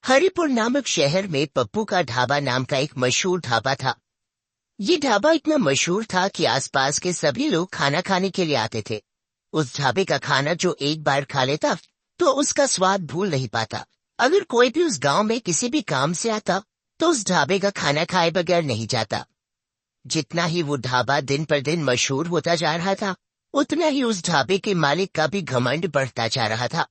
हरिपुर नामक शहर में पप्पू का ढाबा नाम का एक मशहूर ढाबा था। ये ढाबा इतना मशहूर था कि आसपास के सभी लोग खाना खाने के लिए आते थे। उस ढाबे का खाना जो एक बार खा लेता तो उसका स्वाद भूल नहीं पाता। अगर कोई भी उस गांव में किसी भी काम से आता तो उस ढाबे का खाना खाए बगैर नहीं जाता। जितना ही वो ढाबा दिन पर दिन मशहूर होता जा रहा था, उतना ही उस ढाबे के मालिक का भी घमंड बढ़ता जा रहा था।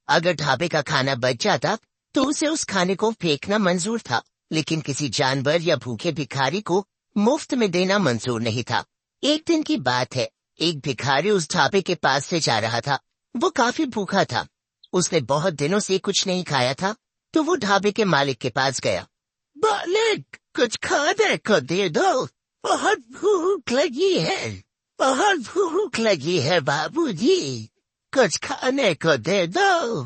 अगर ढाबे का खाना बच जाता तो उसे उस खाने को फेंकना मंजूर था, लेकिन किसी जानवर या भूखे भिखारी को मुफ्त में देना मंजूर नहीं था। एक दिन की बात है, एक भिखारी उस ढाबे के पास से जा रहा था। वो काफी भूखा था, उसने बहुत दिनों से कुछ नहीं खाया था। तो वो ढाबे के मालिक के पास गया। मालिक, कुछ खाने को दे दो, बहुत भूख लगी है, बहुत भूख लगी है बाबूजी, कुछ खाने को दे दो।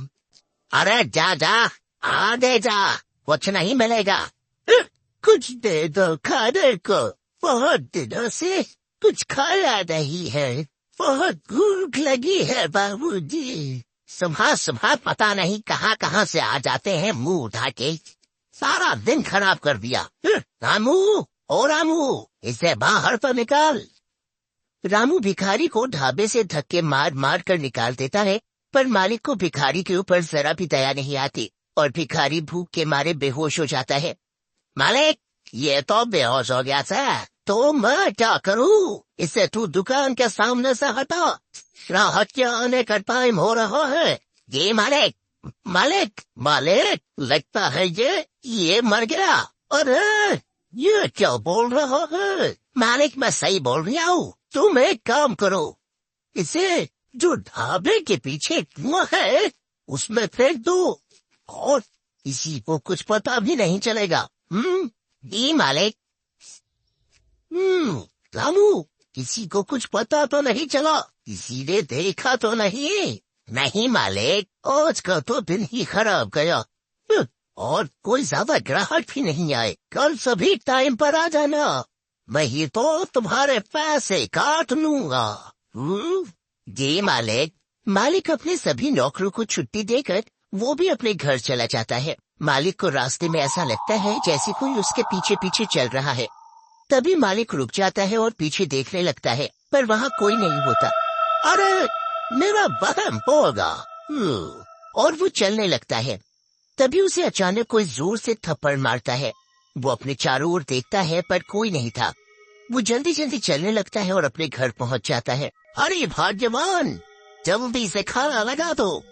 अरे जा जा, आगे जा, कुछ नहीं मिलेगा। कुछ दे दो खाने को, बहुत दिनों से कुछ खाया नहीं है, बहुत भूख लगी है बाबूजी। सुबह सुबह पता नहीं कहाँ कहाँ से आ जाते हैं मुंह उठा के, सारा दिन खराब कर दिया। रामू, ओ रामू, इसे बाहर तो निकाल। रामू भिखारी को ढाबे से धक्के मार मार कर निकाल देता है, पर मालिक को भिखारी के ऊपर जरा भी दया नहीं आती और भिखारी भूख के मारे बेहोश हो जाता है। मालिक, ये तो बेहोश हो गया था, तो मैं क्या करूं? इसे तू दुकान के सामने से हटा, राहत के आने का टाइम हो रहा है। ये मालिक, मालिक, मालिक, लगता है ये मर गया। अरे ये क्या बोल रहा है? मालिक, मैं सही बोल रहा हूँ। तुम एक काम करो, इसे जो ढाबे के पीछे कुआं है उसमें फेंक दो, और किसी को कुछ पता भी नहीं चलेगा। जी मालिक। रामू, किसी को कुछ पता तो नहीं चला? किसी ने देखा तो नहीं? नहीं मालिक, आज का तो दिन ही खराब गया, और कोई ज्यादा ग्राहक भी नहीं आए। कल सभी टाइम पर आ जाना, मैं ही तो तुम्हारे पैसे काट लूंगा। जी मालिक। मालिक अपने सभी नौकरों को छुट्टी देकर वो भी अपने घर चला जाता है। मालिक को रास्ते में ऐसा लगता है जैसे कोई उसके पीछे पीछे चल रहा है। तभी मालिक रुक जाता है और पीछे देखने लगता है, पर वहाँ कोई नहीं होता। अरे मेरा वहम होगा, और वो चलने लगता है। तभी उसे अचानक कोई जोर से थप्पड़ मारता है। वो अपने चारों ओर देखता है, पर कोई नहीं था। वो जल्दी जल्दी चलने लगता है और अपने घर पहुंच जाता है। अरे भाग्यवान, जल्दी से खाना लगा दो,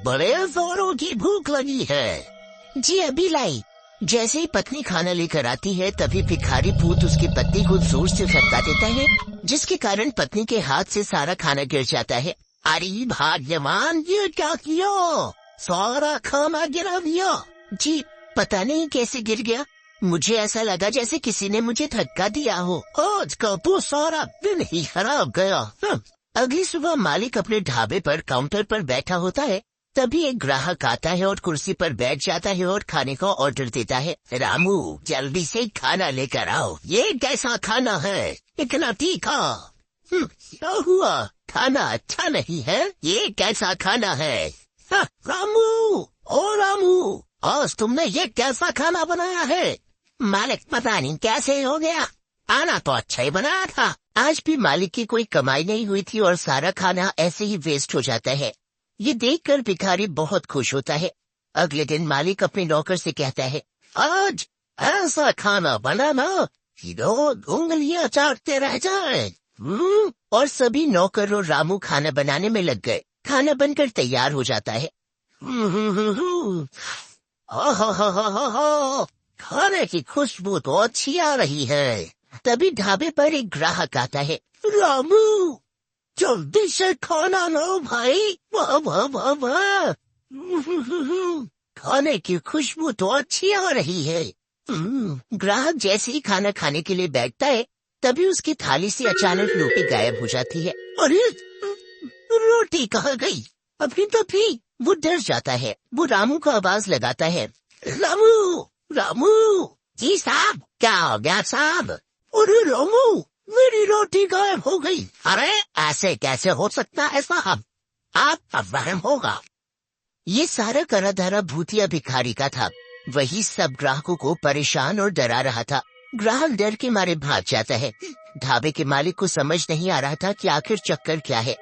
बड़े जोरों की भूख लगी है। जी अभी लाई। जैसे ही पत्नी खाना लेकर आती है, तभी भिखारी भूत उसकी पत्नी को जोर से फटका देता है, जिसके कारण पत्नी के हाथ से सारा खाना गिर जाता है। अरे भाग्यवान, ये क्या किया? सारा खाना गिरा दिया। जी पता नहीं कैसे गिर गया, मुझे ऐसा लगा जैसे किसी ने मुझे धक्का दिया हो। आज का तो सारा दिन ही खराब गया। अगली सुबह मालिक अपने ढाबे पर काउंटर पर बैठा होता है। तभी एक ग्राहक आता है और कुर्सी पर बैठ जाता है और खाने का ऑर्डर देता है। रामू, जल्दी से खाना लेकर आओ। ये कैसा खाना है, इतना तीखा? क्या हुआ, खाना अच्छा नहीं है? ये कैसा खाना है? रामू, ओ रामू, आज तुमने ये कैसा खाना बनाया है? मालिक, पता नहीं कैसे हो गया, खाना तो अच्छा ही बनाया था। आज भी मालिक की कोई कमाई नहीं हुई थी और सारा खाना ऐसे ही वेस्ट हो जाता है। ये देखकर भिखारी बहुत खुश होता है। अगले दिन मालिक अपने नौकर से कहता है, आज ऐसा खाना बनाना कि लोग उंगलियां चाटते रह जाएं। और सभी नौकर और रामू खाना बनाने में लग गए। खाना बनकर तैयार हो जाता है। खाने की खुशबू तो अच्छी आ रही है। तभी ढाबे पर एक ग्राहक आता है। रामू, जल्दी से खाना लो भाई, वाह वाह वाह वाह, खाने की खुशबू तो अच्छी आ रही है। ग्राहक जैसे ही खाना खाने के लिए बैठता है, तभी उसकी थाली से अचानक रोटी गायब हो जाती है। अरे रोटी कहाँ गई? अभी तो थी। वो डर जाता है। वो रामू को आवाज लगाता है, रामू, रामू। जी साहब, क्या हो गया साहब? अरे रामू, मेरी रोटी गायब हो गई। अरे ऐसे कैसे हो सकता है साहब, आपका वहम होगा। ये सारा करा धरा भूतिया भिखारी का था। वही सब ग्राहकों को परेशान और डरा रहा था। ग्राहक डर के मारे भाग जाता है। ढाबे के मालिक को समझ नहीं आ रहा था कि आखिर चक्कर क्या है।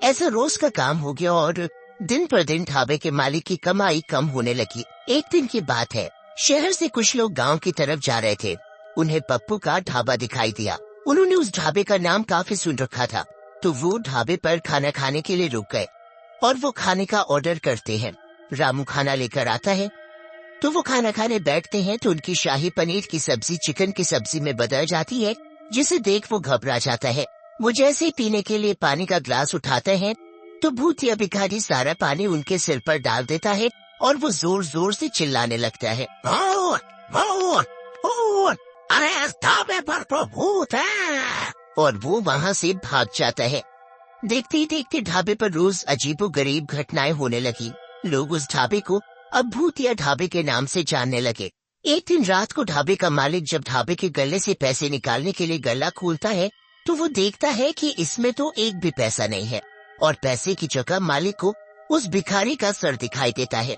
ऐसा रोज का काम हो गया और दिन पर दिन ढाबे के मालिक की कमाई कम होने लगी। एक दिन की बात है, शहर से कुछ लोग गांव की तरफ जा रहे थे। उन्हें पप्पू का ढाबा दिखाई दिया। उन्होंने उस ढाबे का नाम काफी सुन रखा था, तो वो ढाबे पर खाना खाने के लिए रुक गए और वो खाने का ऑर्डर करते हैं। रामू खाना लेकर आता है तो वो खाना खाने बैठते हैं तो उनकी शाही पनीर की सब्जी चिकन की सब्जी में बदल जाती है, जिसे देख वो घबरा जाता है। वो जैसे ही पीने के लिए पानी का ग्लास उठाते हैं तो भूतिया भिखारी सारा पानी उनके सिर पर डाल देता है और वो जोर जोर से चिल्लाने लगता है, भूत, भूत, भूत, अरे इस ढाबे पर तो भूत है। और वो वहाँ से भाग जाता है। देखते ही देखते ढाबे पर रोज अजीबोगरीब घटनाएं होने लगी। लोग उस ढाबे को अब भूतिया ढाबे के नाम से जानने लगे। एक दिन रात को ढाबे का मालिक जब ढाबे के गले से पैसे निकालने के लिए गला खोलता है तो वो देखता है कि इसमें तो एक भी पैसा नहीं है और पैसे की जगह मालिक को उस भिखारी का सर दिखाई देता है।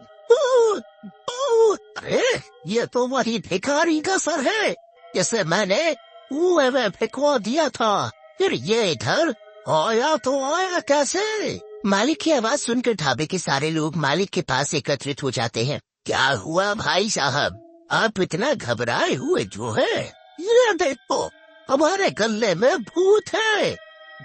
अरे ये तो वही भिखारी का सर है जिसे मैंने कुएं में फेंकवा दिया था। फिर ये इधर आया तो आया कैसे? मालिक की आवाज सुनकर ढाबे के सारे लोग मालिक के पास एकत्रित हो जाते हैं। क्या हुआ भाई साहब, आप इतना घबराए हुए जो है? ये देखो हमारे गले में भूत है।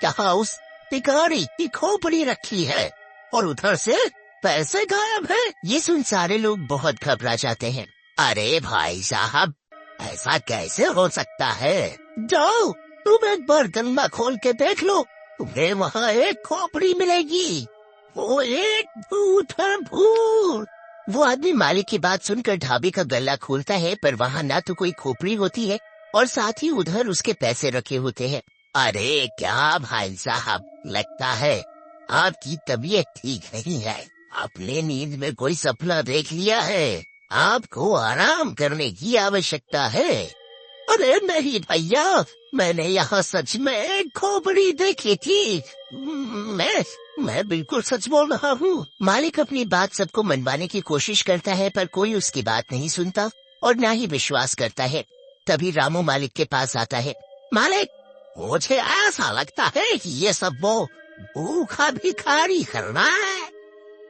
यहाँ उस भिखारी की खोपड़ी रखी है और उधर से पैसे गायब है। ये सुन सारे लोग बहुत घबरा जाते हैं। अरे भाई साहब ऐसा कैसे हो सकता है? जाओ तुम एक बार गल्ला खोल के देख लो, तुम्हें वहाँ एक खोपड़ी मिलेगी। वो एक भूत है, भूत। वो आदमी मालिक की बात सुनकर ढाबे का गल्ला खोलता है, पर वहाँ ना तो कोई खोपड़ी होती है और साथ ही उधर उसके पैसे रखे होते हैं। अरे क्या भाई साहब, लगता है आपकी तबीयत ठीक नहीं है। आपने नींद में कोई सपना देख लिया है। आपको आराम करने की आवश्यकता है। अरे नहीं भैया, मैंने यहाँ सच में एक खोपड़ी देखी थी। मैं बिल्कुल सच बोल रहा हूँ। मालिक अपनी बात सबको मनवाने की कोशिश करता है, पर कोई उसकी बात नहीं सुनता और ना ही विश्वास करता है। तभी रामू मालिक के पास आता है। मालिक, मुझे ऐसा लगता है कि ये सब वो भूखा भिखारी करना है।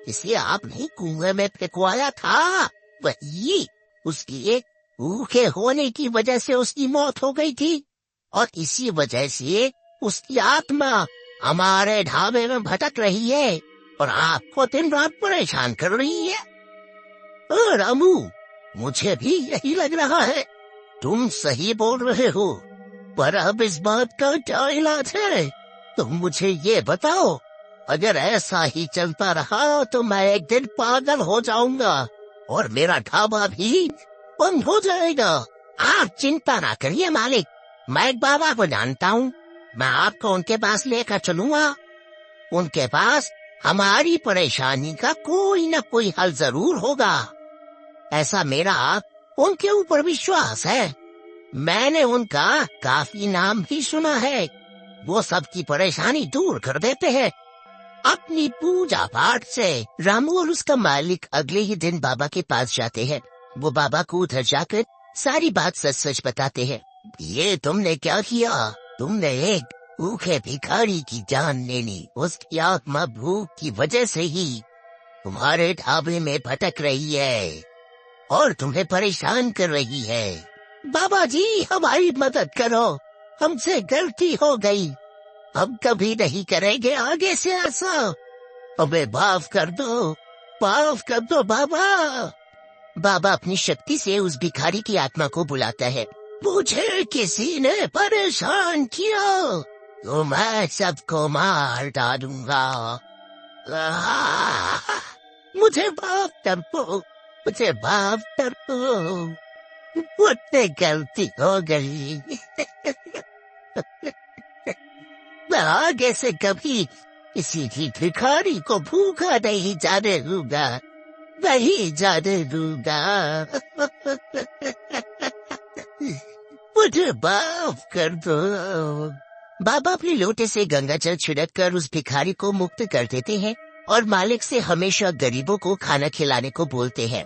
इसे आपने कुएं में फेंकवाया था, वही उसकी एक भूखे होने की वजह से उसकी मौत हो गई थी और इसी वजह से उसकी आत्मा हमारे ढाबे में भटक रही है और आपको दिन रात परेशान कर रही है। रामू, मुझे भी यही लग रहा है। तुम सही बोल रहे हो, पर अब इस बात का क्या इलाज है? तुम मुझे ये बताओ। अगर ऐसा ही चलता रहा तो मैं एक दिन पागल हो जाऊंगा और मेरा ढाबा भी बंद हो जाएगा। आप चिंता ना करिए मालिक, मैं एक बाबा को जानता हूँ। मैं आपको उनके पास लेकर चलूंगा। उनके पास हमारी परेशानी का कोई न कोई हल जरूर होगा। ऐसा मेरा उनके ऊपर विश्वास है। मैंने उनका काफी नाम भी सुना है। वो सबकी परेशानी दूर कर देते हैं अपनी पूजा पाठ से। रामू और उसका मालिक अगले ही दिन बाबा के पास जाते हैं। वो बाबा को उधर जाकर सारी बात सच सच बताते हैं। ये तुमने क्या किया? तुमने एक भूखे भिखारी की जान ले ली। उसकी आत्मा भूख की वजह से ही तुम्हारे ढाबे में भटक रही है और तुम्हें परेशान कर रही है। बाबा जी, हमारी मदद करो, हमसे गलती हो गई, हम कभी नहीं करेंगे आगे से ऐसा। हमें माफ कर दो, माफ कर दो बाबा। बाबा अपनी शक्ति से उस भिखारी की आत्मा को बुलाता है। मुझे किसी ने परेशान किया तो मैं सबको मार डालूंगा। मुझे माफ कर दो, मुझे माफ कर दो, मुझसे गलती हो गई। मैं आगे से कभी किसी भी भिखारी को भूखा नहीं जाने दूंगा, नहीं जाने दूंगा। मुझे माफ कर दो। बाबा अपने लोटे से गंगा जल छिड़क कर उस भिखारी को मुक्त कर देते हैं और मालिक से हमेशा गरीबों को खाना खिलाने को बोलते हैं।